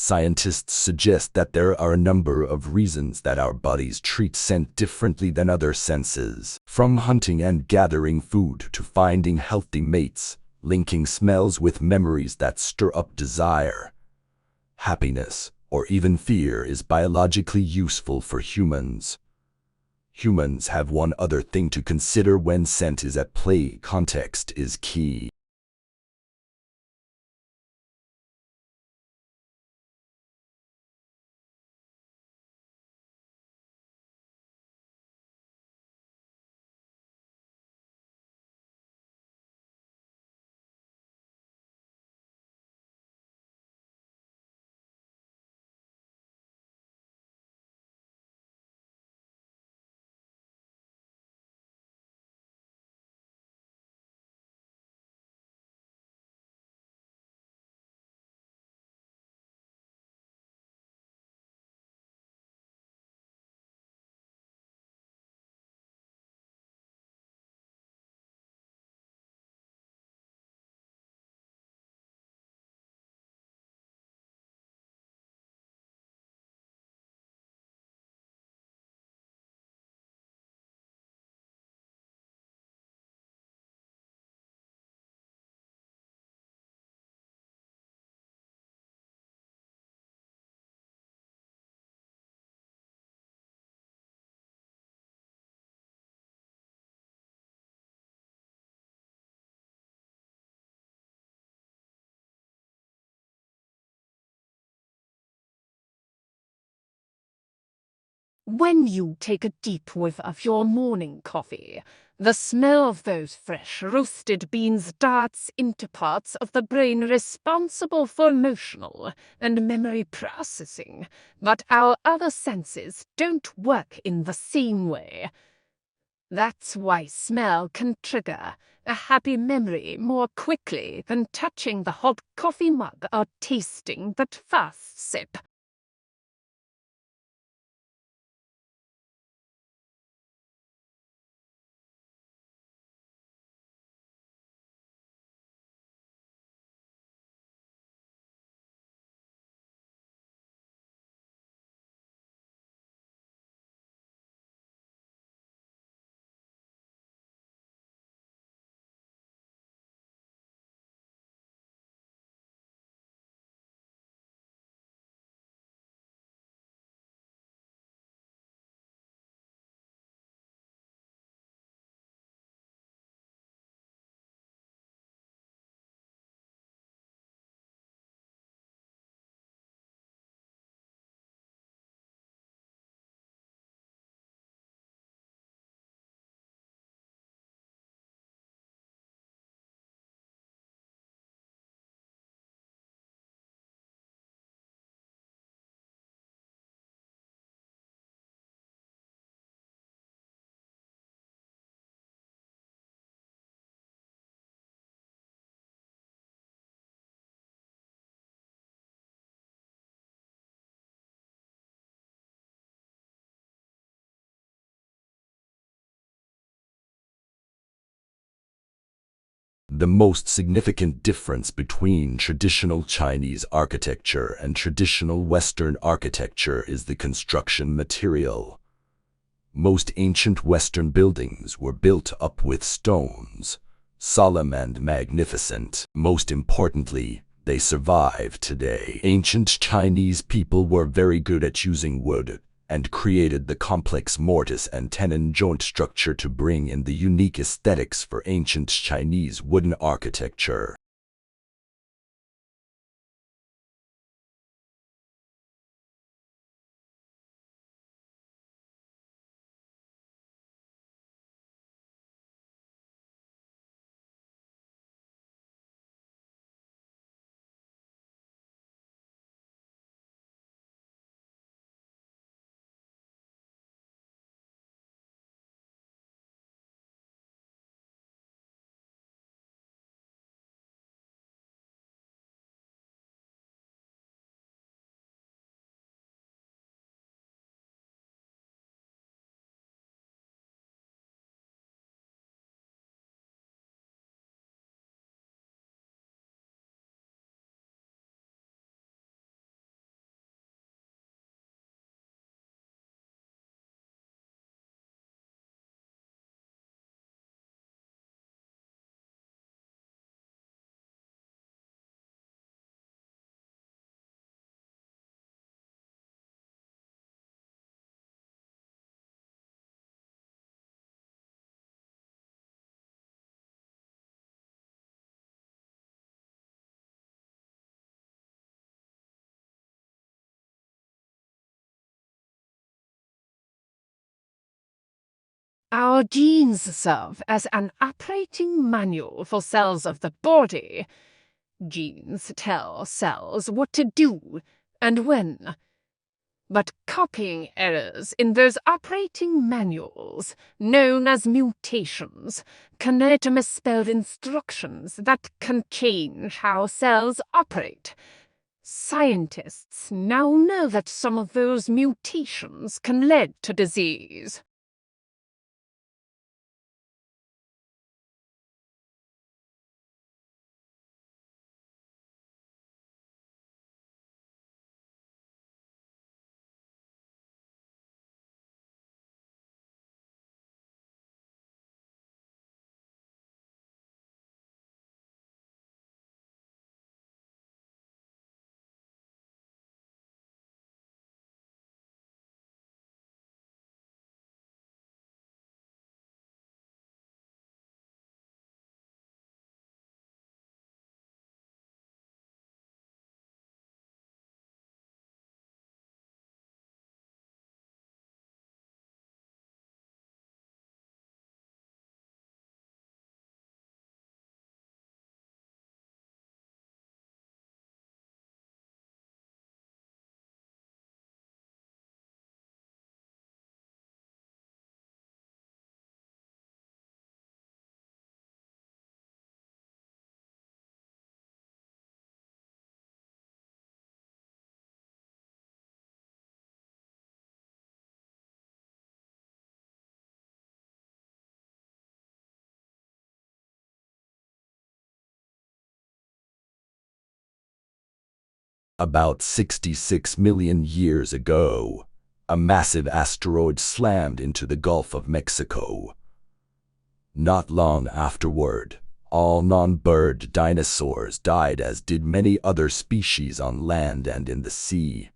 Scientists suggest that there are a number of reasons that our bodies treat scent differently than other senses, from hunting and gathering food to finding healthy mates, linking smells with memories that stir up desire, happiness, or even fear is biologically useful for humans. Humans have one other thing to consider when scent is at play. Context is key. When you take a deep whiff of your morning coffee, the smell of those fresh roasted beans darts into parts of the brain responsible for emotional and memory processing, but our other senses don't work in the same way. That's why smell can trigger a happy memory more quickly than touching the hot coffee mug or tasting that first sip. The most significant difference between traditional Chinese architecture and traditional Western architecture is the construction material. Most ancient Western buildings were built up with stones, solemn and magnificent. Most importantly, they survive today. Ancient Chinese people were very good at using wood and created the complex mortise and tenon joint structure to bring in the unique aesthetics for ancient Chinese wooden architecture. Our genes serve as an operating manual for cells of the body. Genes tell cells what to do and when. But copying errors in those operating manuals, known as mutations, can lead to misspelled instructions that can change how cells operate. Scientists now know that some of those mutations can lead to disease. About 66 million years ago, a massive asteroid slammed into the Gulf of Mexico. Not long afterward, all non-bird dinosaurs died, as did many other species on land and in the sea.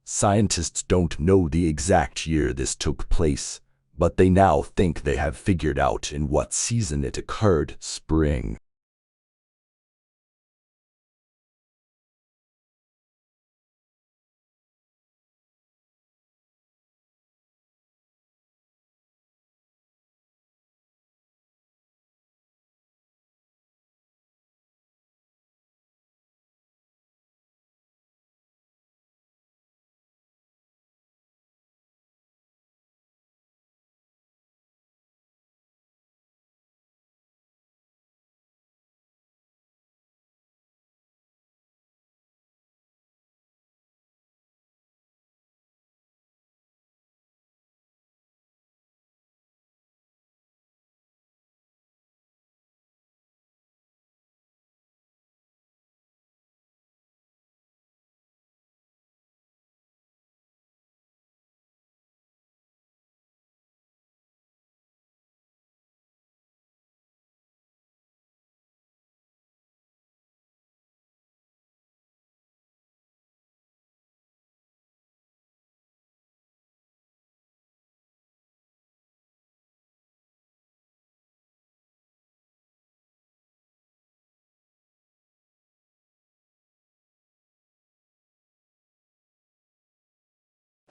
Scientists don't know the exact year this took place, but they now think they have figured out in what season it occurred: spring.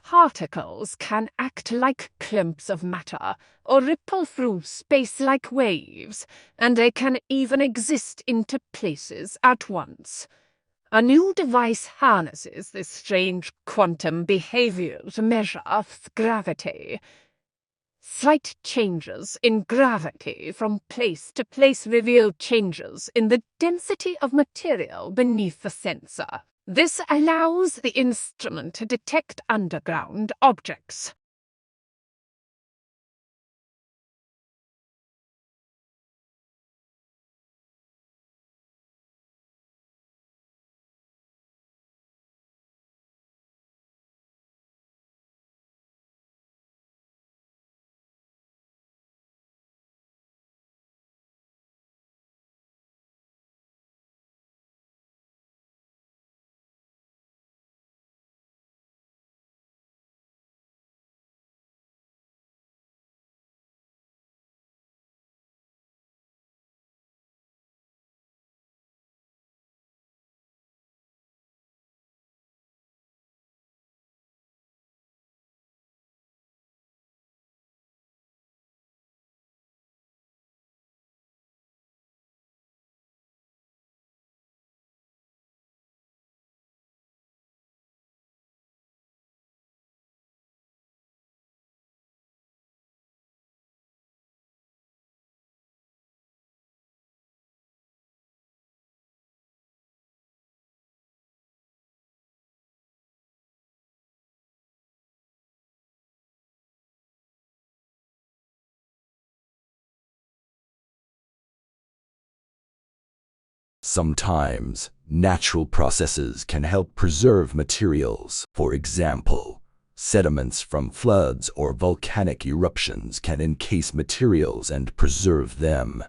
Particles can act like clumps of matter or ripple through space like waves, and they can even exist into places at once. A new device harnesses this strange quantum behavior to measure Earth's gravity. Slight changes in gravity from place to place reveal changes in the density of material beneath the sensor. This allows the instrument to detect underground objects. Sometimes, natural processes can help preserve materials. For example, sediments from floods or volcanic eruptions can encase materials and preserve them.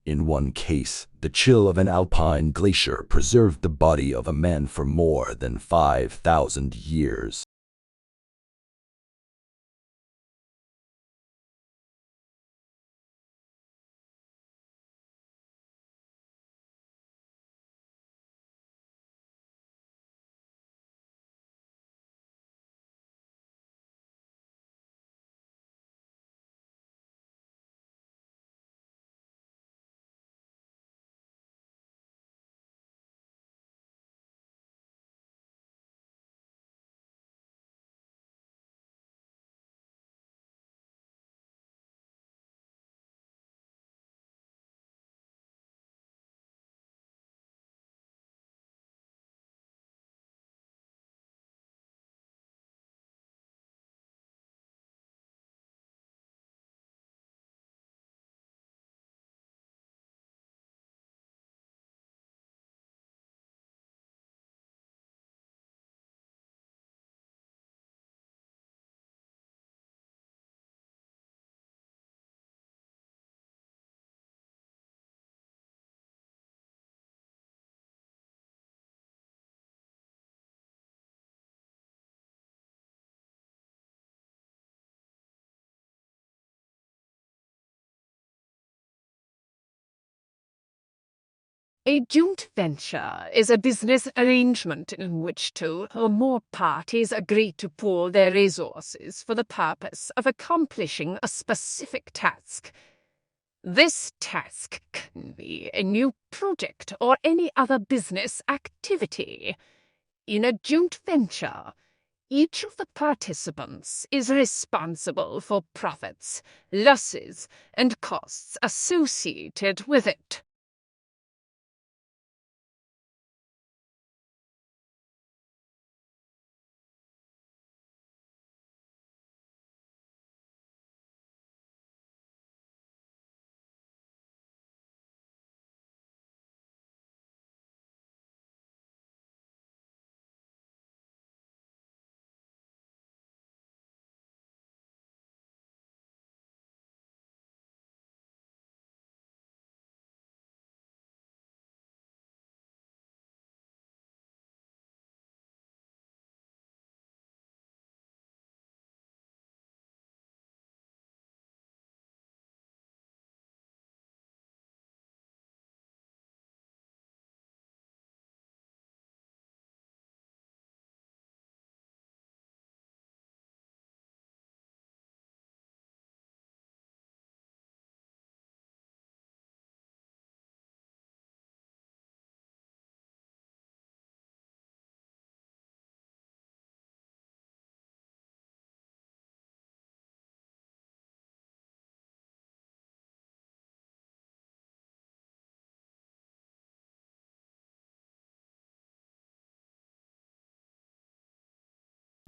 In one case, the chill of an alpine glacier preserved the body of a man for more than 5,000 years. A joint venture is a business arrangement in which two or more parties agree to pool their resources for the purpose of accomplishing a specific task. This task can be a new project or any other business activity. In a joint venture, each of the participants is responsible for profits, losses, and costs associated with it.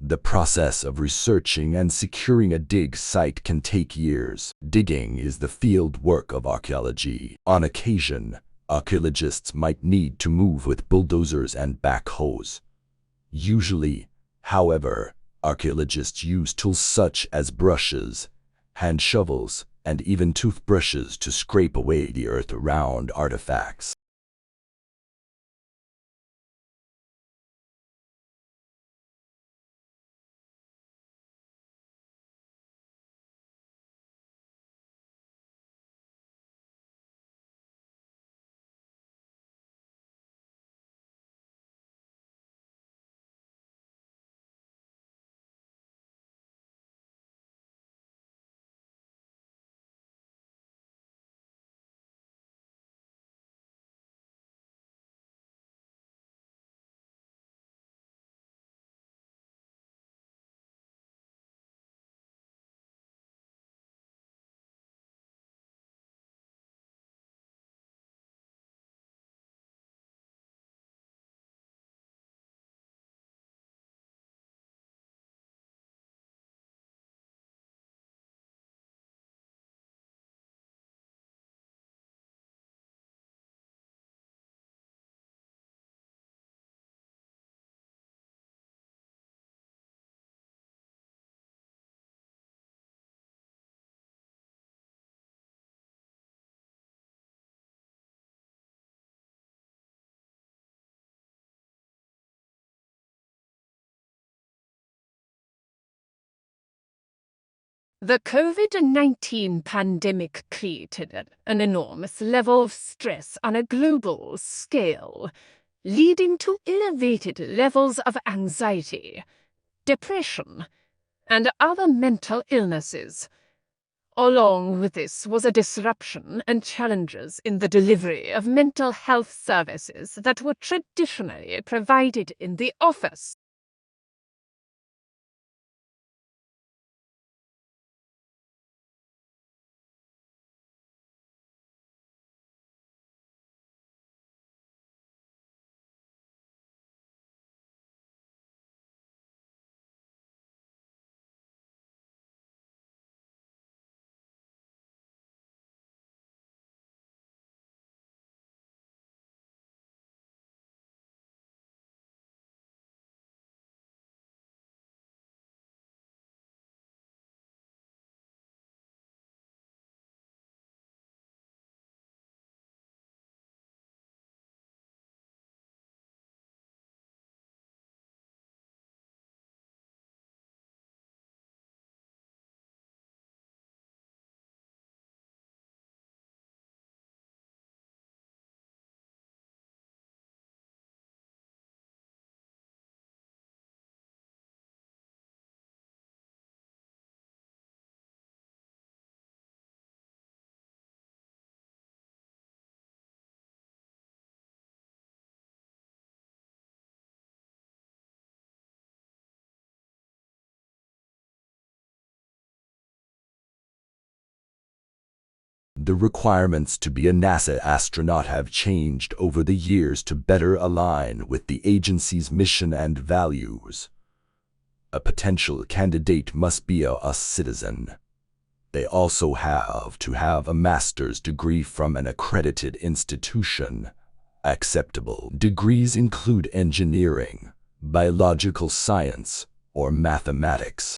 The process of researching and securing a dig site can take years. Digging is the field work of archaeology. On occasion, archaeologists might need to move with bulldozers and backhoes. Usually, however, archaeologists use tools such as brushes, hand shovels, and even toothbrushes to scrape away the earth around artifacts. The COVID-19 pandemic created an enormous level of stress on a global scale, leading to elevated levels of anxiety, depression, and other mental illnesses. Along with this was a disruption and challenges in the delivery of mental health services that were traditionally provided in the office. The requirements to be a NASA astronaut have changed over the years to better align with the agency's mission and values. A potential candidate must be a US citizen. They also have to have a master's degree from an accredited institution. Acceptable degrees include engineering, biological science, or mathematics.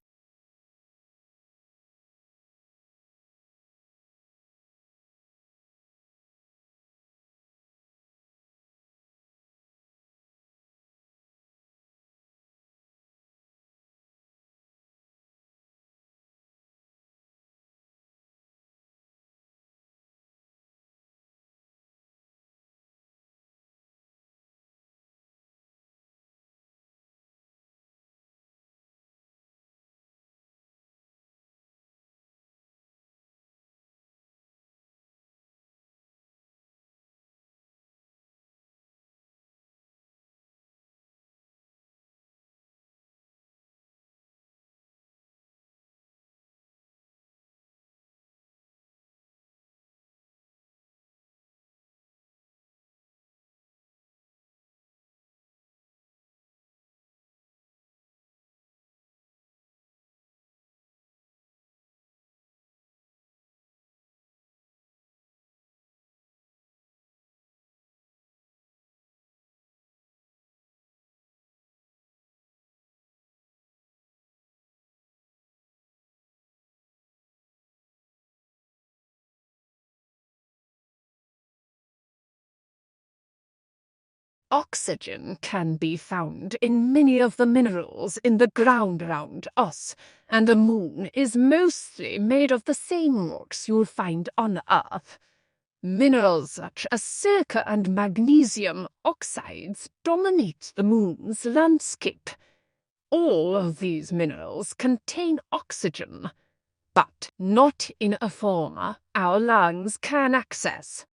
Oxygen can be found in many of the minerals in the ground around us, and the moon is mostly made of the same rocks you'll find on Earth. Minerals such as silica and magnesium oxides dominate the moon's landscape. All of these minerals contain oxygen, but not in a form our lungs can access.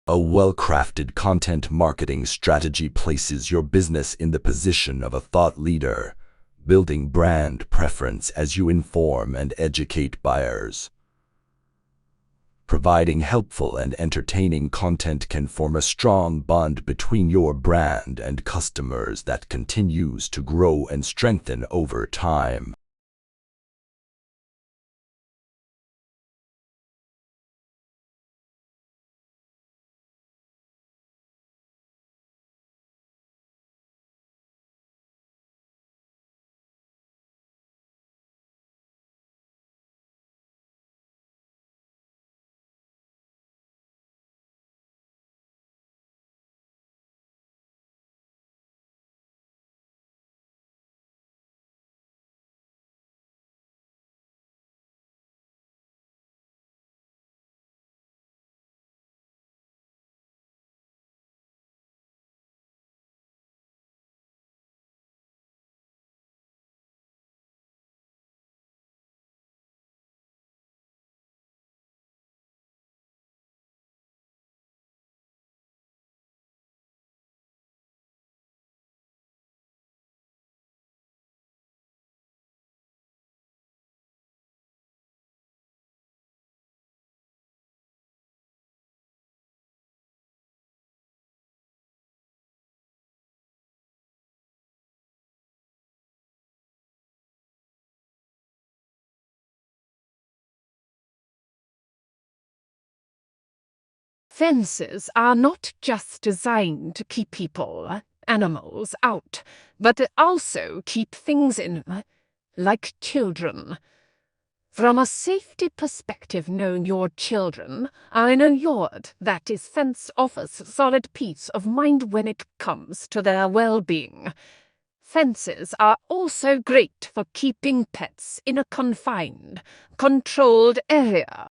A well-crafted content marketing strategy places your business in the position of a thought leader, building brand preference as you inform and educate buyers. Providing helpful and entertaining content can form a strong bond between your brand and customers that continues to grow and strengthen over time. Fences are not just designed to keep people, animals out, but also keep things in, like children. From a safety perspective, knowing your children are in a yard that is fence offers solid peace of mind when it comes to their well-being. Fences are also great for keeping pets in a confined, controlled area.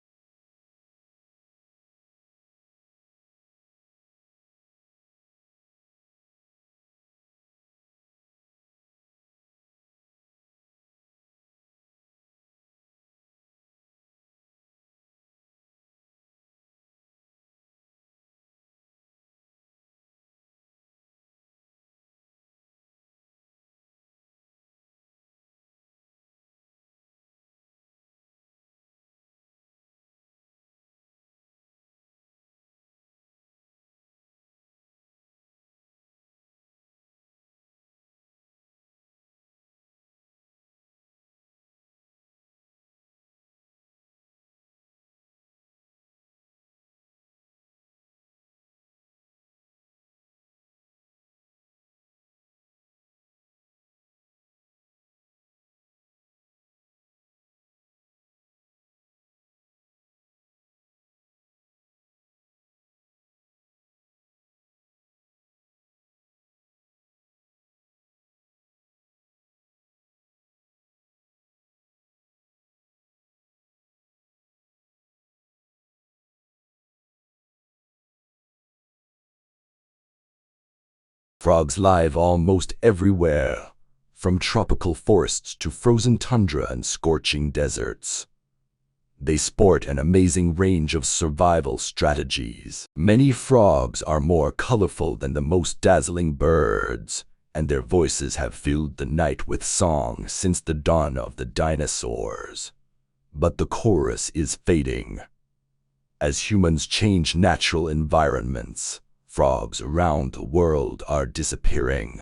Frogs live almost everywhere, from tropical forests to frozen tundra and scorching deserts. They sport an amazing range of survival strategies. Many frogs are more colorful than the most dazzling birds, and their voices have filled the night with song since the dawn of the dinosaurs. But the chorus is fading. As humans change natural environments, frogs around the world are disappearing.